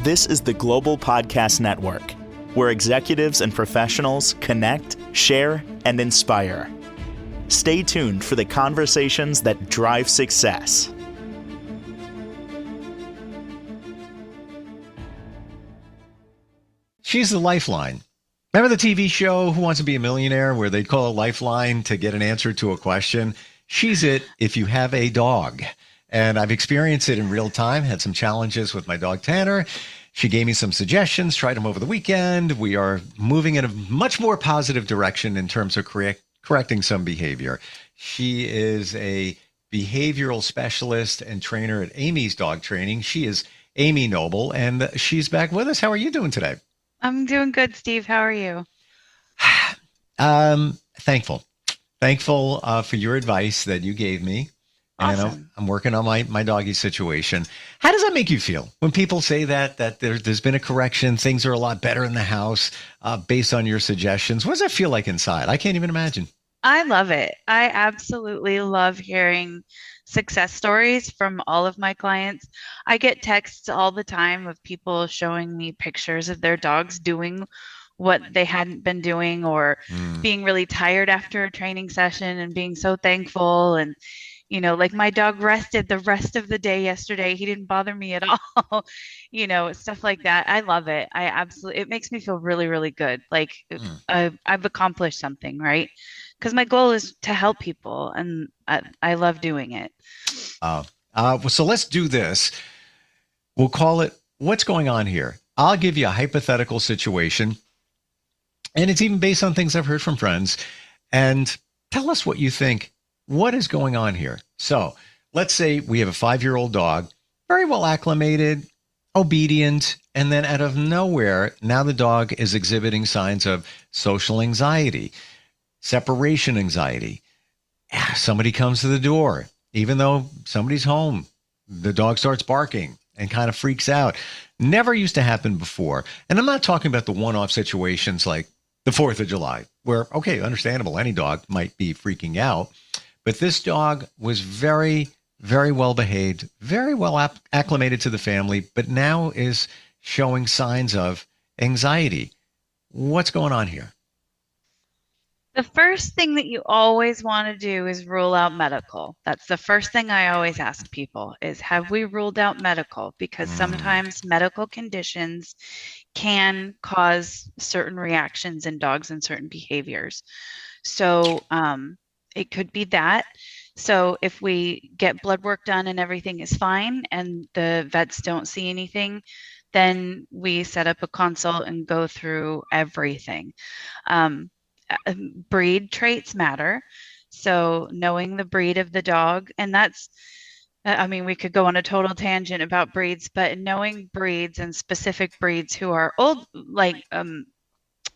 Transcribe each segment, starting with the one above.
This is the Global Podcast Network, where executives and professionals connect, share, and inspire. Stay tuned for the conversations that drive success. She's the lifeline. Remember the TV show Who Wants to Be a Millionaire, where they'd call a lifeline to get an answer to a question? She's it if you have a dog. And I've experienced it in real time, had some challenges with my dog Tanner. She gave me some suggestions, tried them over the weekend. We are moving in a much more positive direction in terms of correcting some behavior. She is a behavioral specialist and trainer at Amy's Dog Training. She is Amy Noble, and she's back with us. How are you doing today? I'm doing good, Steve. How are you? Thankful for your advice that you gave me. Awesome. And I'm working on my doggy situation. How does that make you feel when people say that there's been a correction, things are a lot better in the house based on your suggestions? What does that feel like inside? I can't even imagine. I love it. I absolutely love hearing success stories from all of my clients. I get texts all the time of people showing me pictures of their dogs doing what they hadn't been doing, or being really tired after a training session and being so thankful. And like my dog rested the rest of the day yesterday. He didn't bother me at all. Stuff like that. I love it. It makes me feel really, really good. Like I've accomplished something, right? Because my goal is to help people, and I love doing it. So let's do this. We'll call it, what's going on here? I'll give you a hypothetical situation, and it's even based on things I've heard from friends, and tell us what you think. What is going on here? So let's say we have a 5-year-old dog, very well acclimated, obedient, and then out of nowhere, now the dog is exhibiting signs of social anxiety, separation anxiety. Somebody comes to the door, even though somebody's home, the dog starts barking and kind of freaks out. Never used to happen before. And I'm not talking about the one-off situations like the 4th of July, where, okay, understandable, any dog might be freaking out. But this dog was very, very well behaved, very well acclimated to the family, but now is showing signs of anxiety. What's going on here? The first thing that you always want to do is rule out medical. That's the first thing I always ask people is, have we ruled out medical? Because sometimes medical conditions can cause certain reactions in dogs and certain behaviors. So it could be that. So if we get blood work done and everything is fine and the vets don't see anything, then we set up a consult and go through everything. Breed traits matter. So knowing the breed of the dog, and we could go on a total tangent about breeds, but knowing breeds and specific breeds who are old, like, I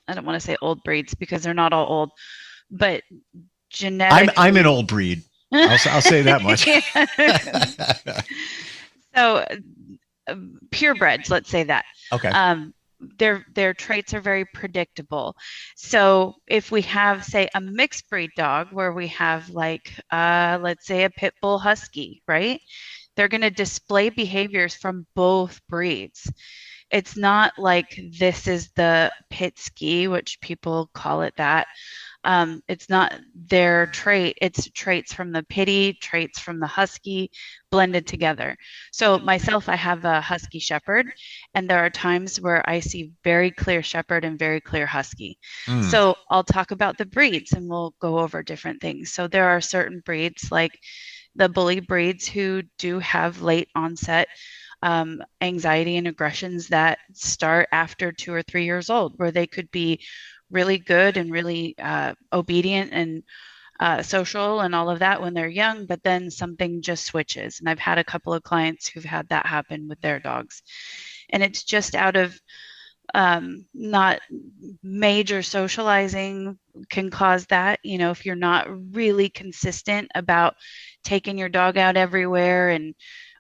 don't want to say old breeds because they're not all old, but genetic. I'm an old breed. I'll say that much. So purebreds, let's say that. Okay. Their traits are very predictable. So if we have, say, a mixed breed dog where we have let's say a pit bull husky, right? They're going to display behaviors from both breeds. It's not like this is the pit ski, which people call it that. It's not their trait. It's traits from the pitty, traits from the husky blended together. So myself, I have a husky shepherd, and there are times where I see very clear shepherd and very clear husky. So I'll talk about the breeds and we'll go over different things. So there are certain breeds like the bully breeds who do have late onset anxiety and aggressions that start after 2 or 3 years old, where they could be really good and really obedient and social and all of that when they're young, but then something just switches. And I've had a couple of clients who've had that happen with their dogs. And it's just out of not major socializing can cause that. If you're not really consistent about taking your dog out everywhere, and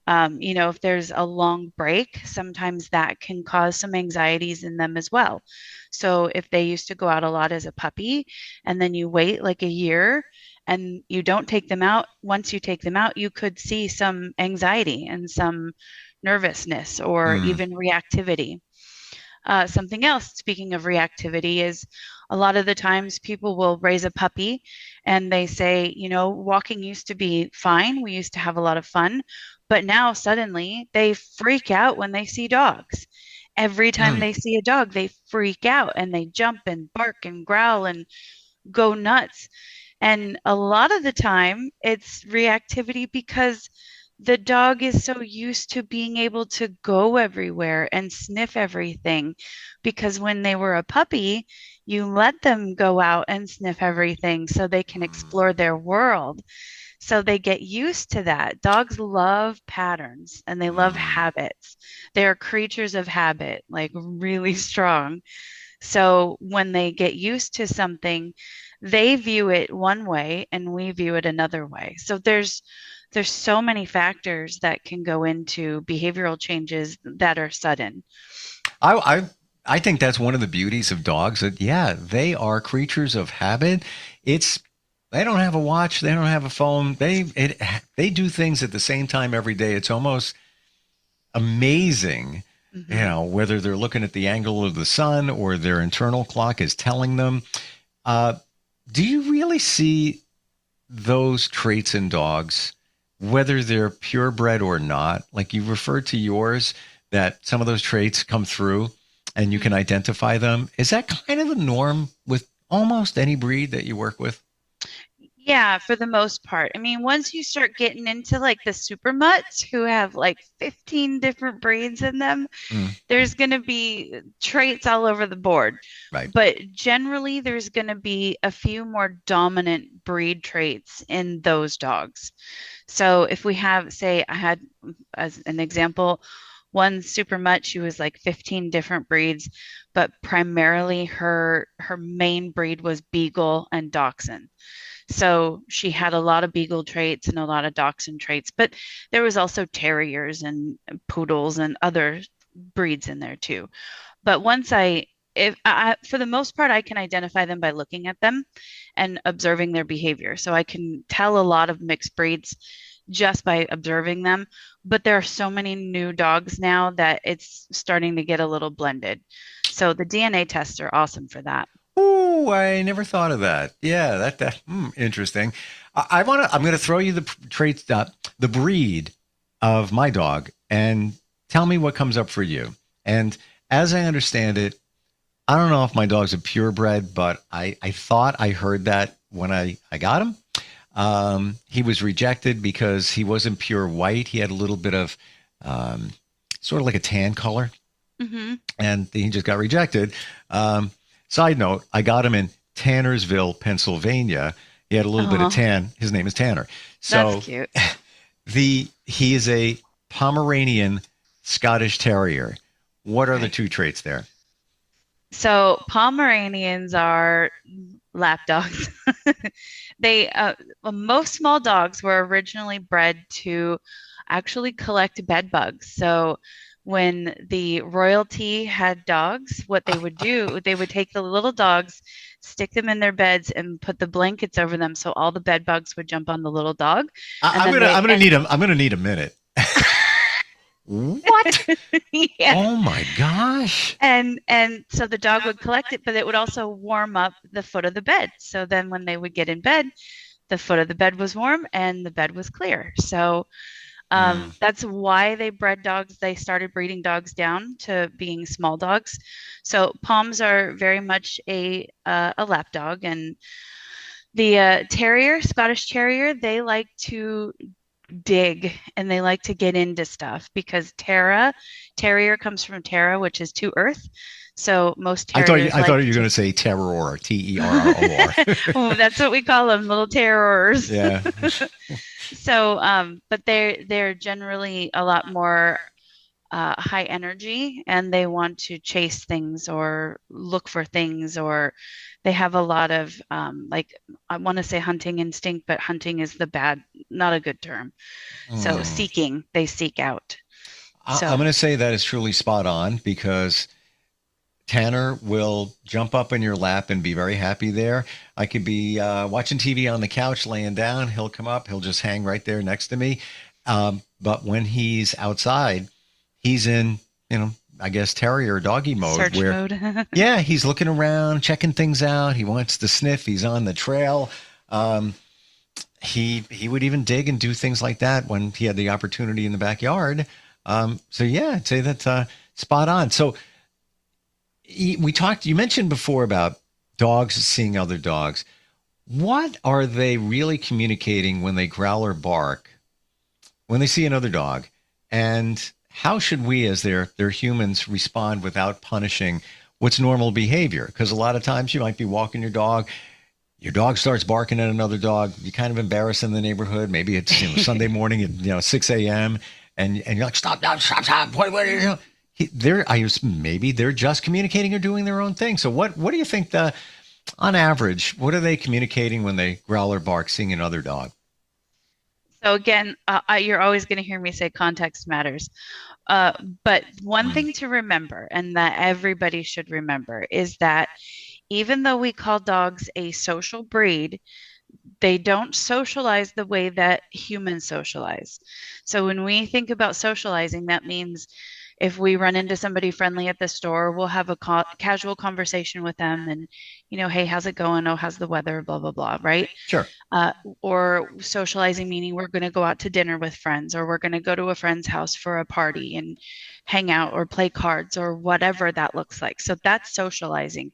if there's a long break, sometimes that can cause some anxieties in them as well. So if they used to go out a lot as a puppy and then you wait like a year and you don't take them out, once you take them out, you could see some anxiety and some nervousness or Mm. even reactivity. Something else, speaking of reactivity, is a lot of the times people will raise a puppy and they say, walking used to be fine. We used to have a lot of fun. But now suddenly they freak out when they see dogs. Every time Mm. they see a dog, they freak out and they jump and bark and growl and go nuts. And a lot of the time, it's reactivity because the dog is so used to being able to go everywhere and sniff everything. Because when they were a puppy, you let them go out and sniff everything so they can explore their world. So they get used to that. Dogs love patterns and they love Mm. habits. They are creatures of habit, like really strong. So when they get used to something, they view it one way and we view it another way. So there's so many factors that can go into behavioral changes that are sudden. I, I I think that's one of the beauties of dogs. That yeah, they are creatures of habit. It's they don't have a watch, they don't have a phone. They do things at the same time every day. It's almost amazing, Hmm. whether they're looking at the angle of the sun or their internal clock is telling them. Uh, do you really see those traits in dogs, whether they're purebred or not? Like you referred to yours, that some of those traits come through and you can identify them. Is that kind of the norm with almost any breed that you work with? Yeah, for the most part. I mean, once you start getting into like the super mutts who have like 15 different breeds in them, Mm, there's going to be traits all over the board. right. But generally, there's going to be a few more dominant breed traits in those dogs. So if we have, say, I had as an example, one super mutt, she was like 15 different breeds, but primarily her main breed was Beagle and Dachshund. So she had a lot of Beagle traits and a lot of Dachshund traits, but there was also Terriers and Poodles and other breeds in there too. But once if I, for the most part, I can identify them by looking at them and observing their behavior. So I can tell a lot of mixed breeds just by observing them. But there are so many new dogs now that it's starting to get a little blended. So the DNA tests are awesome for that. Oh, I never thought of that. Yeah, interesting. I'm going to throw you the traits, the breed of my dog, and tell me what comes up for you. And as I understand it, I don't know if my dog's a purebred, but I thought I heard that when I got him. He was rejected because he wasn't pure white. He had a little bit of um, sort of like a tan color, Hmm. and he just got rejected. Side note, I got him in Tannersville, Pennsylvania. He had a little bit of Oh, tan. His name is Tanner. that's So cute. he is a Pomeranian Scottish Terrier. What are the Right. two traits there? So Pomeranians are lap dogs. They most small dogs were originally bred to actually collect bed bugs. So when the royalty had dogs, what they would do, they would take the little dogs, stick them in their beds, and put the blankets over them so all the bed bugs would jump on the little dog. And then they I'm gonna and need him. I'm gonna need a minute. What? yeah. Oh my gosh! And so the dog would collect it, but it would also warm up the foot of the bed. So then when they would get in bed, the foot of the bed was warm and the bed was clear. So Mm. that's why they bred dogs. They started breeding dogs down to being small dogs. So Poms are very much a lap dog, and the terrier, Scottish Terrier, they like to dig and they like to get into stuff because terrier comes from terra, which is to earth. So most terriers I thought like you were to. gonna say terror, Terror. Oh, that's what we call them, little terrors. Yeah. So, but they're generally a lot more high energy and they want to chase things or look for things, or they have a lot of like, I want to say hunting instinct, but hunting is not a good term. So Mm. they seek out. I'm So, going to say that is truly spot on because Tanner will jump up in your lap and be very happy there. I could be watching TV on the couch, laying down. He'll come up. He'll just hang right there next to me. But when he's outside, he's in, I guess terrier doggy mode. Search mode. Yeah, he's looking around, checking things out. He wants to sniff. He's on the trail. He would even dig and do things like that when he had the opportunity in the backyard. So yeah, I'd say that's spot on. So you mentioned before about dogs seeing other dogs. What are they really communicating when they growl or bark, when they see another dog? And how should we, as their humans, respond without punishing what's normal behavior? Because a lot of times you might be walking your dog starts barking at another dog. You're kind of embarrassed in the neighborhood. Maybe it's Sunday morning at 6 a.m. and you're like, stop. What are you doing? Maybe they're just communicating or doing their own thing. So what do you think on average, what are they communicating when they growl or bark, seeing another dog? So again, you're always going to hear me say context matters. But one thing to remember, and that everybody should remember, is that even though we call dogs a social breed, they don't socialize the way that humans socialize. So when we think about socializing, that means if we run into somebody friendly at the store, we'll have a casual conversation with them and, hey, how's it going? Oh, how's the weather? Blah, blah, blah, right? Sure. Or socializing, meaning we're going to go out to dinner with friends, or we're going to go to a friend's house for a party and hang out or play cards or whatever that looks like. So that's socializing.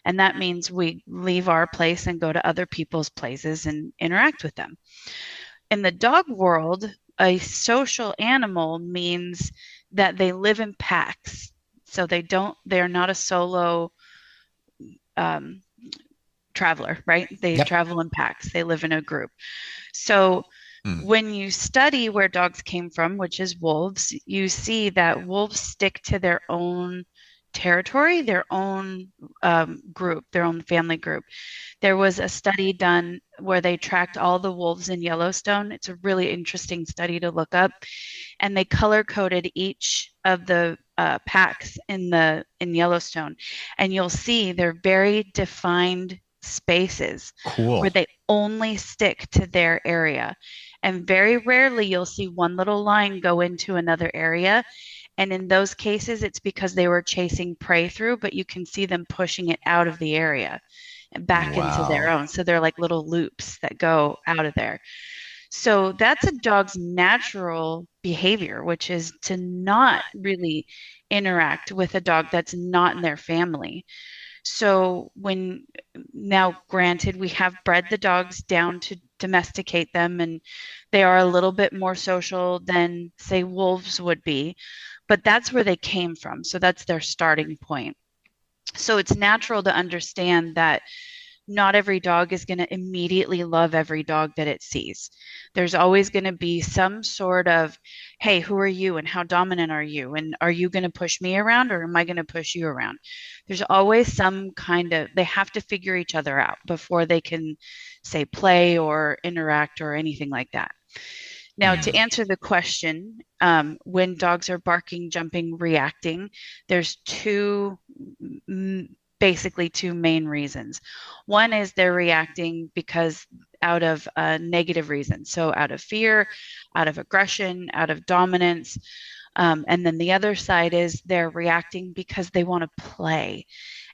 And that means we leave our place and go to other people's places and interact with them. In the dog world, a social animal means that they live in packs. So they're not a solo traveler, right? They travel in packs. They live in a group. So when you study where dogs came from, which is wolves, you see that wolves stick to their own territory, their own group, their own family group. There was a study done where they tracked all the wolves in Yellowstone. It's a really interesting study to look up. And they color coded each of the packs in Yellowstone. And you'll see they're very defined spaces where they only stick to their area. And very rarely you'll see one little line go into another area. And in those cases, it's because they were chasing prey through, but you can see them pushing it out of the area and back into their own. So they're like little loops that go out of there. So that's a dog's natural behavior, which is to not really interact with a dog that's not in their family. So now granted, we have bred the dogs down to domesticate them, and they are a little bit more social than, say, wolves would be, but that's where they came from. So that's their starting point. So it's natural to understand that not every dog is going to immediately love every dog that it sees. There's always going to be some sort of, hey, who are you and how dominant are you? And are you going to push me around or am I going to push you around? There's always some kind of, they have to figure each other out before they can, say, play or interact or anything like that. Now, to answer the question, when dogs are barking, jumping, reacting, there's basically two main reasons. One is they're reacting because out of negative reasons. So out of fear, out of aggression, out of dominance. And then the other side is they're reacting because they want to play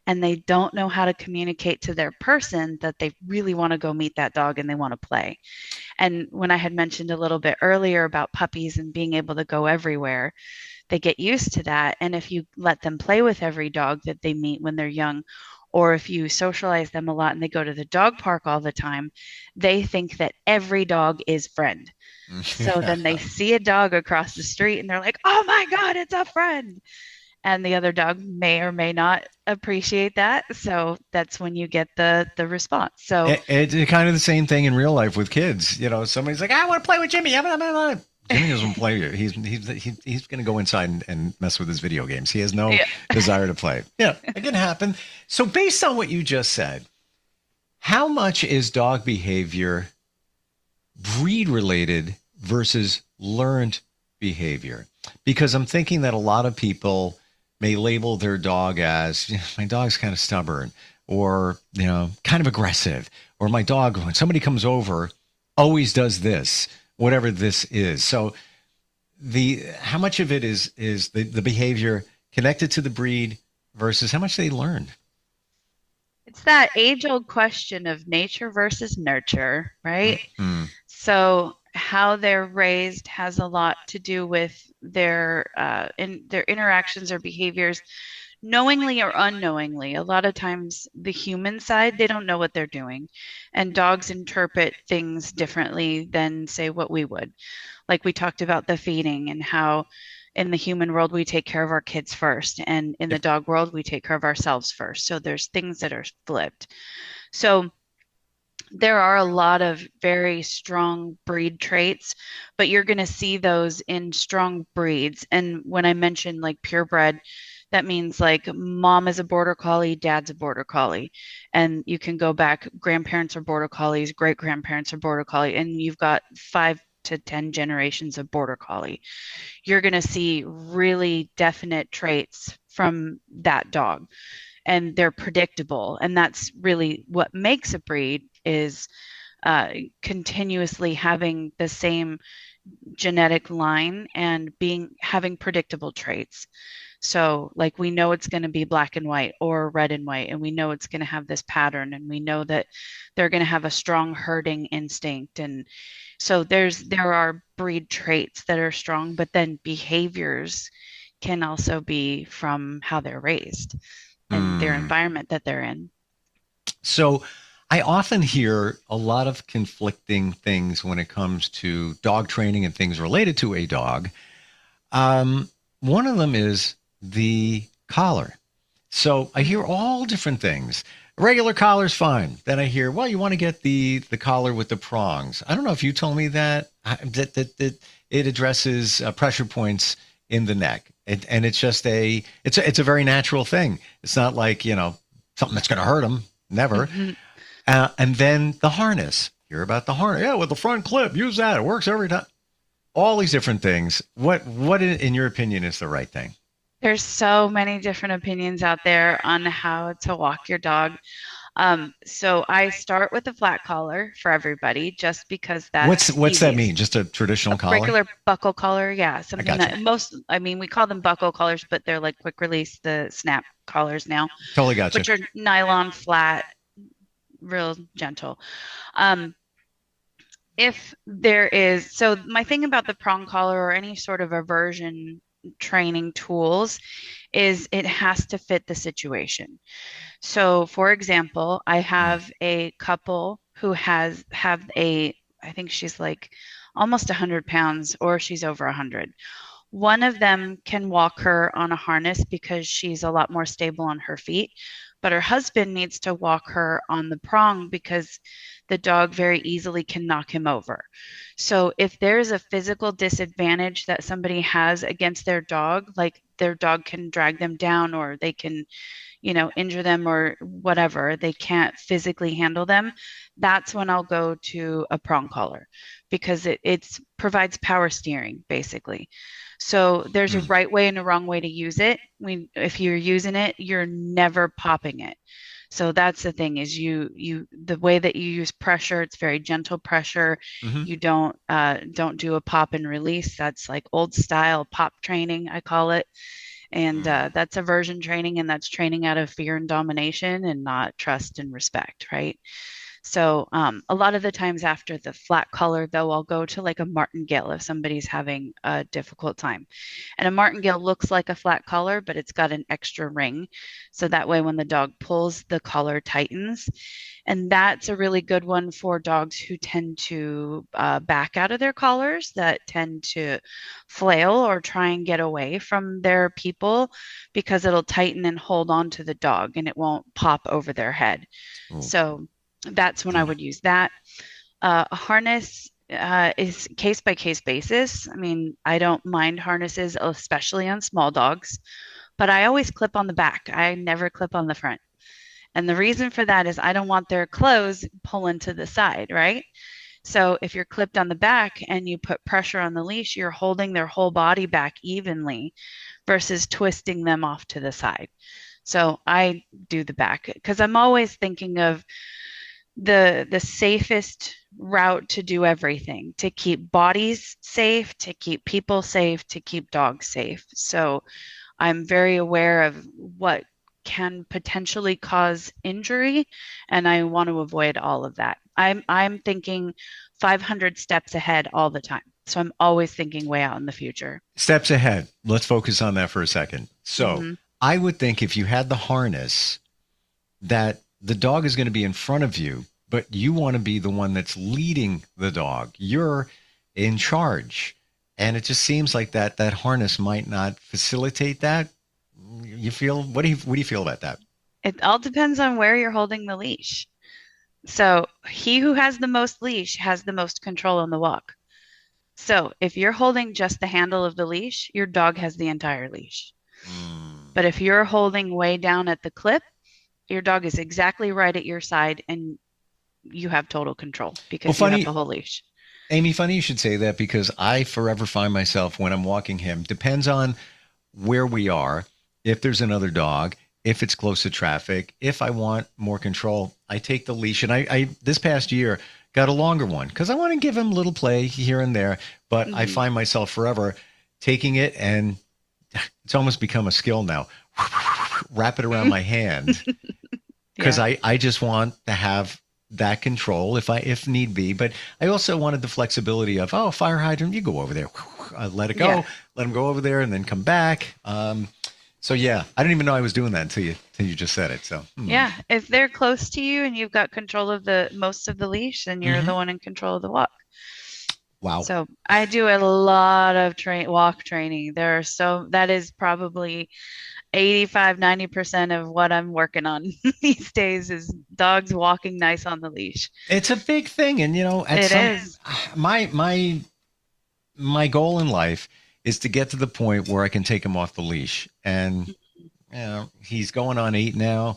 and they don't know how to communicate to their person that they really want to go meet that dog and they want to play. And when I had mentioned a little bit earlier about puppies and being able to go everywhere, they get used to that. And if you let them play with every dog that they meet when they're young, or if you socialize them a lot and they go to the dog park all the time, they think that every dog is friend. So then they see a dog across the street and they're like, oh my God, it's a friend. And the other dog may or may not appreciate that. So that's when you get the response. So it's kind of the same thing in real life with kids. Somebody's like, I want to play with Jimmy. Jimmy doesn't play. He's going to go inside and mess with his video games. He has no desire to play. Yeah, it can happen. So based on what you just said, how much is dog behavior breed related versus learned behavior? Because I'm thinking that a lot of people may label their dog as, my dog's kind of stubborn or, kind of aggressive, or my dog, when somebody comes over, always does this, whatever this is. So the how much of it is the behavior connected to the breed versus how much they learned? It's that age-old question of nature versus nurture, right? Mm-hmm. So how they're raised has a lot to do with their interactions or behaviors, knowingly or unknowingly. A lot of times, the human side, they don't know what they're doing, and dogs interpret things differently than, say, what we would. Like we talked about the feeding and how in the human world we take care of our kids first, and in the Yep. dog world we take care of ourselves first. So there's things that are flipped. So there are a lot of very strong breed traits, but you're going to see those in strong breeds. And when I mentioned like purebred, that means like mom is a border collie, dad's a border collie. And you can go back, grandparents are border collies, great grandparents are border collie, and you've got 5 to 10 generations of border collie. You're going to see really definite traits from that dog, and they're predictable. And that's really what makes a breed is continuously having the same genetic line and having predictable traits. So like we know it's going to be black and white or red and white, and we know it's going to have this pattern, and we know that they're going to have a strong herding instinct. And so there are breed traits that are strong, but then behaviors can also be from how they're raised and their Mm. environment that they're in. So I often hear a lot of conflicting things when it comes to dog training and things related to a dog. One of them is the collar. So I hear all different things. Regular collar's fine. Then I hear, well, you want to get the collar with the prongs. I don't know if you told me that it addresses pressure points in the neck, and it's just it's a very natural thing. It's not like something that's going to hurt them. Never. Mhm. And then the harness. Hear about the harness? Yeah, with the front clip, use that. It works every time. All these different things. What in your opinion is the right thing? There's so many different opinions out there on how to walk your dog. So I start with a flat collar for everybody just because that's What's that easiest. mean? Just a traditional collar? Regular buckle collar, yeah, I something got that you. I mean, we call them buckle collars, but they're like quick release, the snap collars now, Totally got you. which are nylon flat, real gentle. Um, if there is, so my thing about the prong collar or any sort of aversion training tools is it has to fit the situation. So, for example, I have a couple who have I think she's like almost 100 pounds or she's over 100. One of them can walk her on a harness because she's a lot more stable on her feet, but her husband needs to walk her on the prong because the dog very easily can knock him over. So if there's a physical disadvantage that somebody has against their dog, like their dog can drag them down or they can, injure them or whatever, they can't physically handle them, that's when I'll go to a prong collar because it provides power steering basically. So there's a Mm. right way and a wrong way to use it. If you're using it, you're never popping it. So that's the thing is the way that you use pressure, it's very gentle pressure. Hmm. You don't do a pop and release. That's like old style pop training, I call it. And that's aversion training, and that's training out of fear and domination and not trust and respect, right? So a lot of the times after the flat collar, though, I'll go to like a martingale if somebody's having a difficult time. And a martingale looks like a flat collar, but it's got an extra ring. So that way, when the dog pulls, the collar tightens. And that's a really good one for dogs who tend to back out of their collars, that tend to flail or try and get away from their people because it'll tighten and hold on to the dog and it won't pop over their head. Oh. So that's when I would use that. A harness is case by case basis. I mean, I don't mind harnesses, especially on small dogs, but I always clip on the back. I never clip on the front. And the reason for that is I don't want their clothes pulling to the side, right? So if you're clipped on the back and you put pressure on the leash, you're holding their whole body back evenly versus twisting them off to the side. So I do the back because I'm always thinking of the safest route to do everything, to keep bodies safe, to keep people safe, to keep dogs safe. So I'm very aware of what can potentially cause injury, and I want to avoid all of that. I'm thinking 500 steps ahead all the time. So I'm always thinking way out in the future. Steps ahead. Let's focus on that for a second. So Mhm. I would think if you had the harness, that the dog is going to be in front of you, but you want to be the one that's leading the dog. You're in charge. And it just seems like that harness might not facilitate that. You feel, what do you feel about that? It all depends on where you're holding the leash. So he who has the most leash has the most control on the walk. So if you're holding just the handle of the leash, your dog has the entire leash. Mm. But if you're holding way down at the clip, your dog is exactly right at your side and you have total control because you have the whole leash. Amy, funny you should say that, because I forever find myself when I'm walking him, depends on where we are, if there's another dog, if it's close to traffic, if I want more control, I take the leash. And I this past year got a longer one because I want to give him a little play here and there. But I find myself forever taking it, and it's almost become a skill now. Wrap it around my hand because I just want to have that control if need be. But I also wanted the flexibility of, fire hydrant, you go over there, let it go, let him go over there and then come back. So yeah, I didn't even know I was doing that until you just said it. So yeah, if they're close to you and you've got control of the most of the leash, then you're the one in control of the walk. Wow. So I do a lot of walk training. That is probably 85-90% of what I'm working on these days is dogs walking nice on the leash. It's a big thing. And it is. My goal in life is to get to the point where I can take him off the leash. And he's going on 8 now.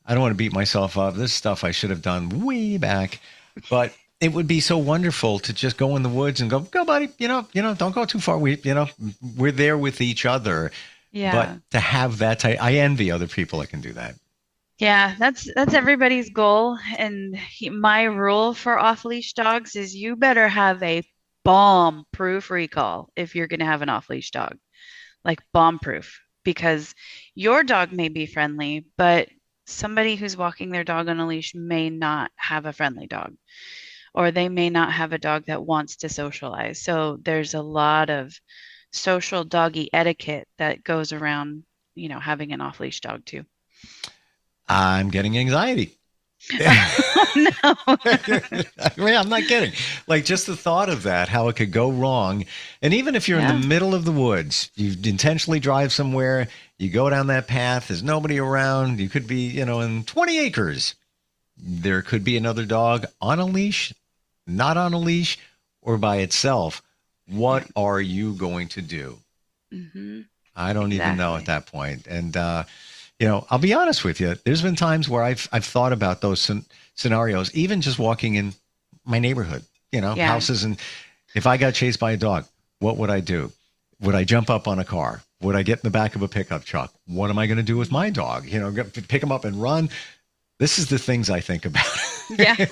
I don't want to beat myself up. This stuff I should have done way back, but it would be so wonderful to just go in the woods and go, buddy, don't go too far. We're there with each other. Yeah. But to have that, I envy other people that can do that. Yeah, that's everybody's goal. And my rule for off-leash dogs is you better have a bomb-proof recall if you're going to have an off-leash dog, like bomb-proof, because your dog may be friendly, but somebody who's walking their dog on a leash may not have a friendly dog, or they may not have a dog that wants to socialize. So there's a lot of social doggy etiquette that goes around, having an off-leash dog too. I'm getting anxiety. No. I'm not kidding. Like, just the thought of that, how it could go wrong. And even if you're in the middle of the woods, you intentionally drive somewhere, you go down that path, there's nobody around, you could be, in 20 acres. There could be another dog on a leash, not on a leash, or by itself. What are you going to do? Mm-hmm. I don't even know at that point. And, I'll be honest with you. There's been times where I've thought about those scenarios, even just walking in my neighborhood, houses. And if I got chased by a dog, what would I do? Would I jump up on a car? Would I get in the back of a pickup truck? What am I going to do with my dog? Pick him up and run. This is the things I think about. Yeah.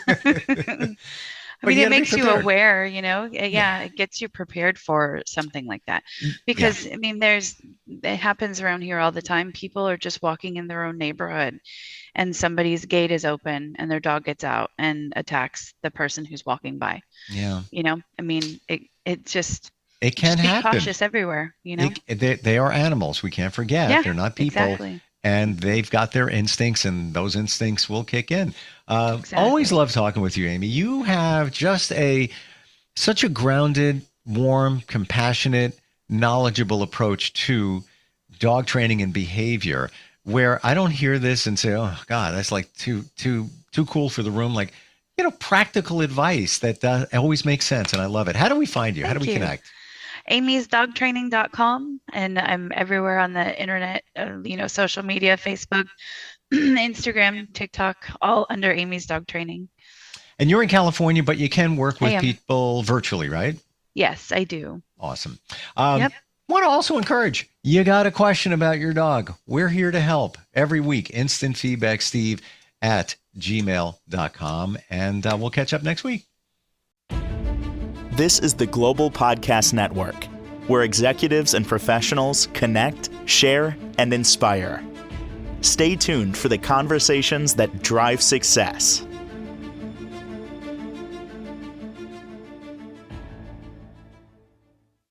I mean, it makes you aware, it gets you prepared for something like that. Because, I mean, it happens around here all the time. People are just walking in their own neighborhood and somebody's gate is open and their dog gets out and attacks the person who's walking by. Yeah. I mean, it can happen. Be cautious everywhere, They are animals. We can't forget. Yeah, they're not people. Exactly. And they've got their instincts, and those instincts will kick in. Exactly. Always love talking with you, Amy. You have just such a grounded, warm, compassionate, knowledgeable approach to dog training and behavior, where I don't hear this and say, "Oh God, that's like too cool for the room." Like, practical advice that always makes sense, and I love it. How do we find you? How do we connect? amysdogtraining.com, and I'm everywhere on the internet, social media, Facebook, Instagram, TikTok, all under Amy's Dog Training. And you're in California, but you can work with people virtually, right? Yes, I do. Awesome. Yep. Want to also encourage, you got a question about your dog, we're here to help every week. Instant feedback, Steve at gmail.com. And we'll catch up next week. This is the Global Podcast Network, where executives and professionals connect, share, and inspire. Stay tuned for the conversations that drive success.